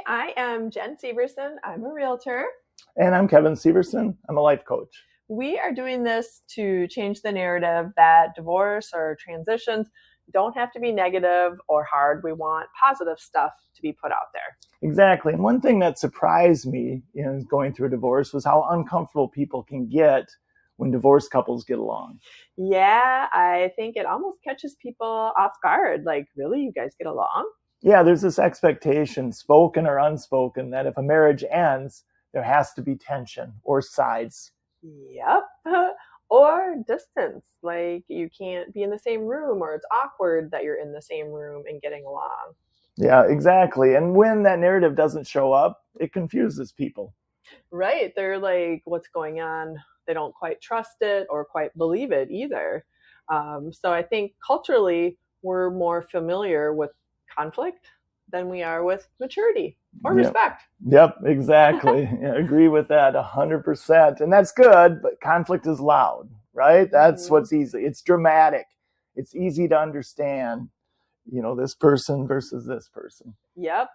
Hi, I am Jen Severson. I'm a realtor. And I'm Kevin Severson. I'm a life coach. We are doing this to change the narrative that divorce or transitions don't have to be negative or hard. We want positive stuff to be put out there. Exactly. And one thing that surprised me in going through a divorce was how uncomfortable people can get when divorced couples get along. Yeah, I think it almost catches people off guard. Like, really, you guys get along? Yeah, there's this expectation, spoken or unspoken, that if a marriage ends, there has to be tension or sides. Yep. Or distance, like you can't be in the same room, or it's awkward that you're in the same room and getting along. Yeah, exactly. And when that narrative doesn't show up, it confuses people. Right. They're like, what's going on? They don't quite trust it or quite believe it either. So I think culturally, we're more familiar with conflict than we are with maturity or respect. Yep, exactly. I agree with that 100%. And that's good, but conflict is loud, right? That's what's easy. It's dramatic. It's easy to understand, this person versus this person. Yep.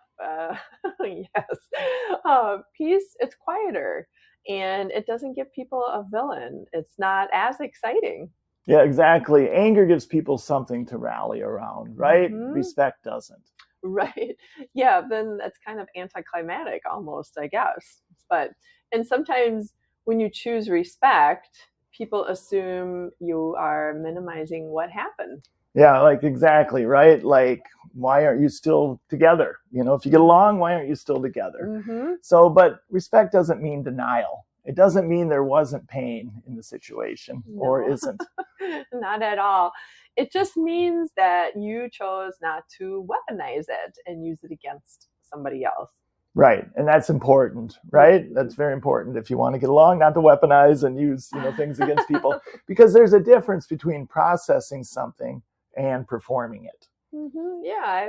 Yes. Peace, it's quieter and it doesn't give people a villain. It's not as exciting. Yeah, exactly. Anger gives people something to rally around, right? Respect doesn't. Right. Yeah, then that's kind of anticlimactic almost, I guess. And sometimes when you choose respect, people assume you are minimizing what happened. Yeah, like exactly, right? Like, why aren't you still together? If you get along, why aren't you still together? So, but respect doesn't mean denial. It doesn't mean there wasn't pain in the situation, or isn't. Not at all. It just means that you chose not to weaponize it and use it against somebody else. Right. And that's important, right? That's very important if you want to get along, not to weaponize and use, things against people, because there's a difference between processing something and performing it. Yeah,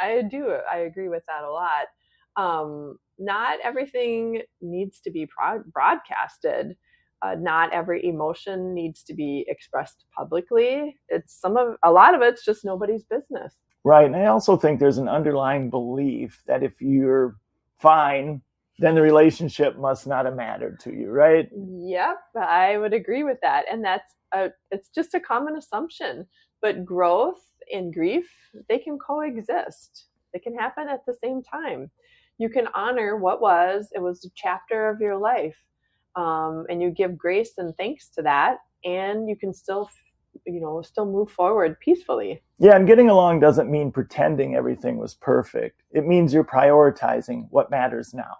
I agree with that a lot. Not everything needs to be broadcasted. Not every emotion needs to be expressed publicly. A lot of it's just nobody's business. Right. And I also think there's an underlying belief that if you're fine, then the relationship must not have mattered to you, right? Yep, I would agree with that. And it's just a common assumption. But growth and grief, they can coexist. They can happen at the same time. You can honor what was. It was a chapter of your life. And you give grace and thanks to that. And you can still move forward peacefully. Yeah, and getting along doesn't mean pretending everything was perfect. It means you're prioritizing what matters now.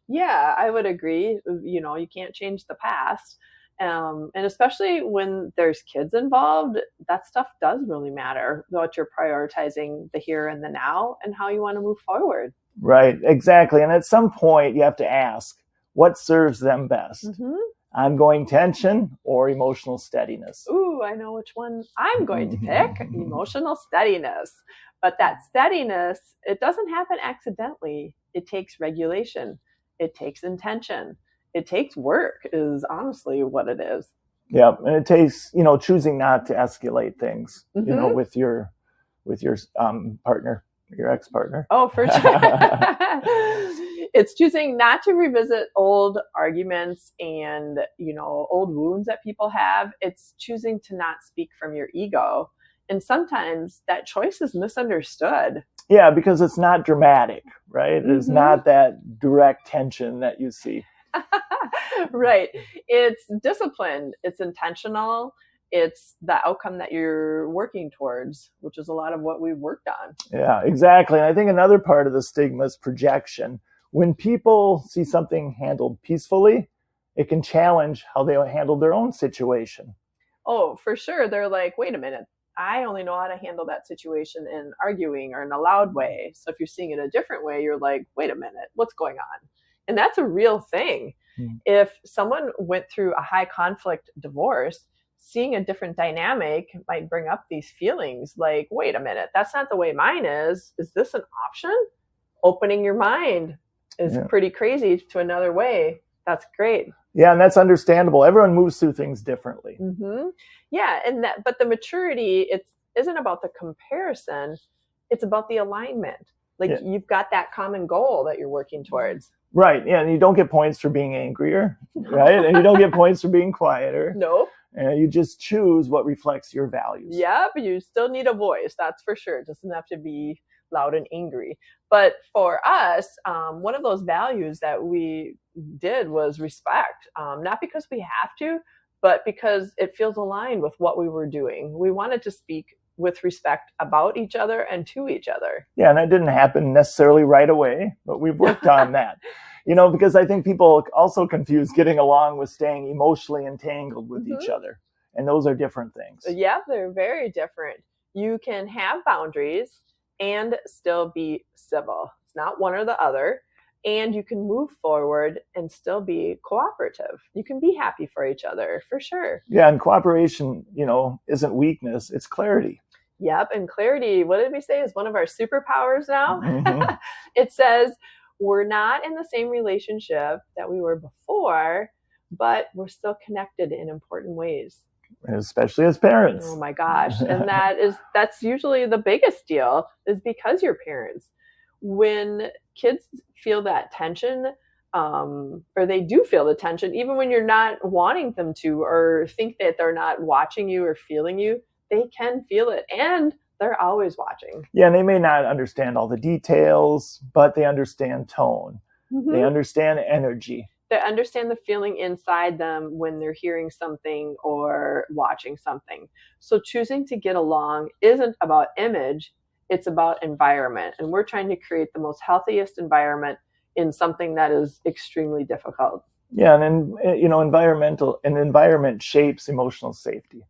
Yeah, I would agree. You can't change the past. And especially when there's kids involved, that stuff does really matter. What you're prioritizing, the here and the now, and how you want to move forward. Right, exactly. And at some point, you have to ask, what serves them best? Ongoing tension or emotional steadiness? Ooh, I know which one I'm going to pick. Emotional steadiness. But that steadiness, it doesn't happen accidentally. It takes regulation. It takes intention. It takes work, is honestly what it is. Yeah, and it takes, choosing not to escalate things, with your partner, your ex-partner. Oh, for sure. It's choosing not to revisit old arguments and, old wounds that people have. It's choosing to not speak from your ego. And sometimes that choice is misunderstood. Yeah, because it's not dramatic, right? It's not that direct tension that you see. Right. It's disciplined. It's intentional. It's the outcome that you're working towards, which is a lot of what we've worked on. Yeah, exactly. And I think another part of the stigma is projection. When people see something handled peacefully, it can challenge how they handle their own situation. Oh, for sure. They're like, wait a minute. I only know how to handle that situation in arguing or in a loud way. So if you're seeing it a different way, you're like, wait a minute, what's going on? And that's a real thing. If someone went through a high conflict divorce, seeing a different dynamic might bring up these feelings like, wait a minute, that's not the way mine is. Is this an option? Opening your mind is pretty crazy to another way. That's great. Yeah, and that's understandable. Everyone moves through things differently. Yeah, but the maturity, it isn't about the comparison. It's about the alignment. Like you've got that common goal that you're working towards. Right. Yeah. And you don't get points for being angrier, right? And you don't get points for being quieter. Nope. And you just choose what reflects your values. Yep. You still need a voice. That's for sure. It doesn't have to be loud and angry. But for us, one of those values that we did was respect, not because we have to, but because it feels aligned with what we were doing. We wanted to speak with respect about each other and to each other. Yeah, and that didn't happen necessarily right away, but we've worked on that. Because I think people also confuse getting along with staying emotionally entangled with each other. And those are different things. Yeah, they're very different. You can have boundaries and still be civil. It's not one or the other. And you can move forward and still be cooperative. You can be happy for each other, for sure. Yeah, and cooperation, isn't weakness, it's clarity. Yep, and clarity, what did we say, is one of our superpowers now? Mm-hmm. It says, we're not in the same relationship that we were before, but we're still connected in important ways. Especially as parents. Oh my gosh. And that's usually the biggest deal, is because you're parents. When kids feel that tension, or they do feel the tension, even when you're not wanting them to, or think that they're not watching you or feeling you, they can feel it. And they're always watching. Yeah, and they may not understand all the details, but they understand tone. Mm-hmm. They understand energy. They understand the feeling inside them when they're hearing something or watching something. So choosing to get along isn't about image, it's about environment. And we're trying to create the most healthiest environment in something that is extremely difficult. Yeah, and environment shapes emotional safety.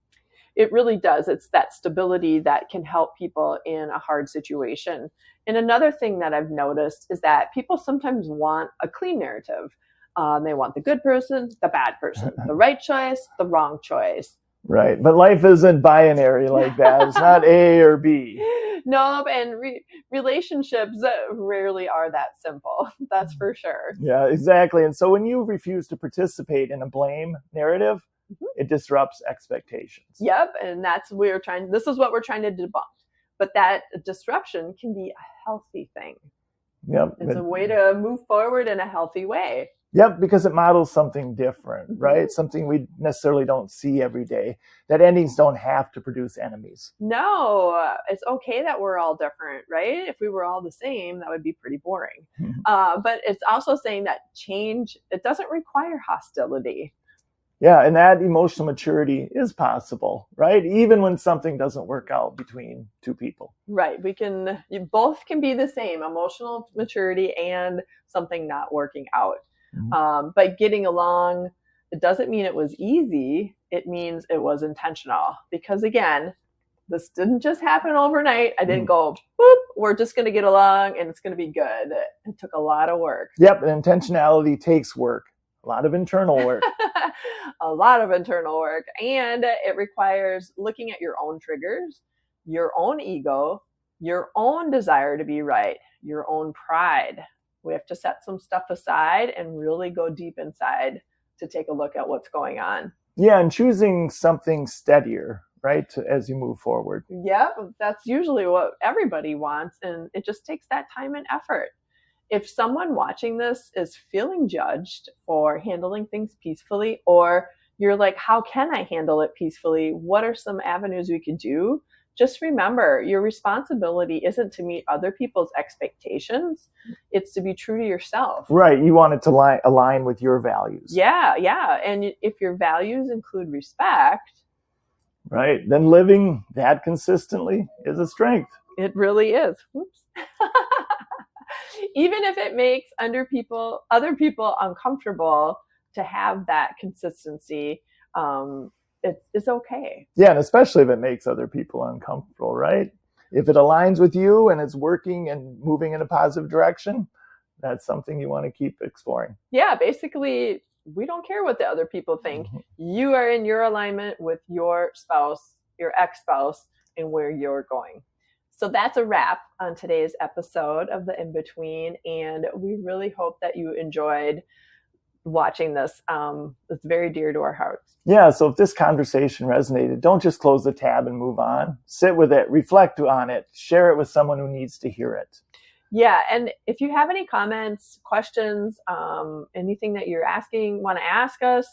It really does. It's that stability that can help people in a hard situation. And another thing that I've noticed is that people sometimes want a clean narrative. They want the good person, the bad person, the right choice, the wrong choice. Right. But life isn't binary like that. It's not A or B. No, and relationships rarely are that simple. That's for sure. Yeah, exactly. And so when you refuse to participate in a blame narrative, it disrupts expectations. Yep. And this is what we're trying to debunk. But that disruption can be a healthy thing. Yep. It's a way to move forward in a healthy way. Yep, because it models something different, right? Something we necessarily don't see every day. That endings don't have to produce enemies. No, it's okay that we're all different, right? If we were all the same, that would be pretty boring. But it's also saying that change, it doesn't require hostility. Yeah, and that emotional maturity is possible, right? Even when something doesn't work out between two people. Right. You both can be the same, emotional maturity and something not working out. But getting along, it doesn't mean it was easy. It means it was intentional. Because again, this didn't just happen overnight. I didn't go, boop, we're just going to get along and it's going to be good. It took a lot of work. Yep. And intentionality takes work. A lot of internal work. A lot of internal work. And it requires looking at your own triggers, your own ego, your own desire to be right, your own pride. We have to set some stuff aside and really go deep inside to take a look at what's going on. Yeah, and choosing something steadier, right, as you move forward. Yeah, that's usually what everybody wants, and it just takes that time and effort. If someone watching this is feeling judged for handling things peacefully, or you're like, how can I handle it peacefully? What are some avenues we could do? Just remember, your responsibility isn't to meet other people's expectations. It's to be true to yourself. Right. You want it to align with your values. Yeah. And if your values include respect. Right. Then living that consistently is a strength. It really is. Whoops. Even if it makes other people uncomfortable to have that consistency, it's okay. Yeah, and especially if it makes other people uncomfortable, right? If it aligns with you and it's working and moving in a positive direction, that's something you want to keep exploring. Yeah, basically, we don't care what the other people think. You are in your alignment with your spouse, your ex-spouse, and where you're going. So that's a wrap on today's episode of The In-Between, and we really hope that you enjoyed watching this. It's very dear to our hearts. Yeah, so if this conversation resonated, don't just close the tab and move on. Sit with it, reflect on it, share it with someone who needs to hear it. Yeah. And if you have any comments, questions, anything that you're want to ask us,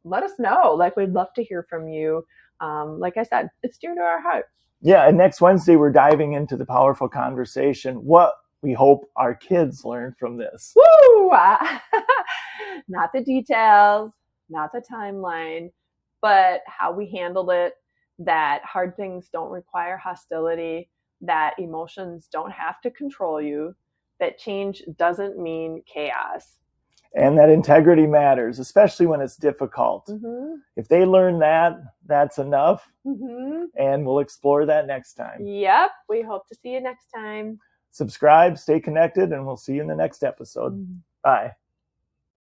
let us know. Like, we'd love to hear from you. Like I said, it's dear to our heart. Yeah. And next Wednesday, we're diving into the powerful conversation. What we hope our kids learn from this. Woo! Not the details, not the timeline, but how we handled it, that hard things don't require hostility, that emotions don't have to control you, that change doesn't mean chaos. And that integrity matters, especially when it's difficult. Mm-hmm. If they learn that, that's enough. Mm-hmm. And we'll explore that next time. Yep. We hope to see you next time. Subscribe, stay connected, and we'll see you in the next episode. Mm-hmm. Bye.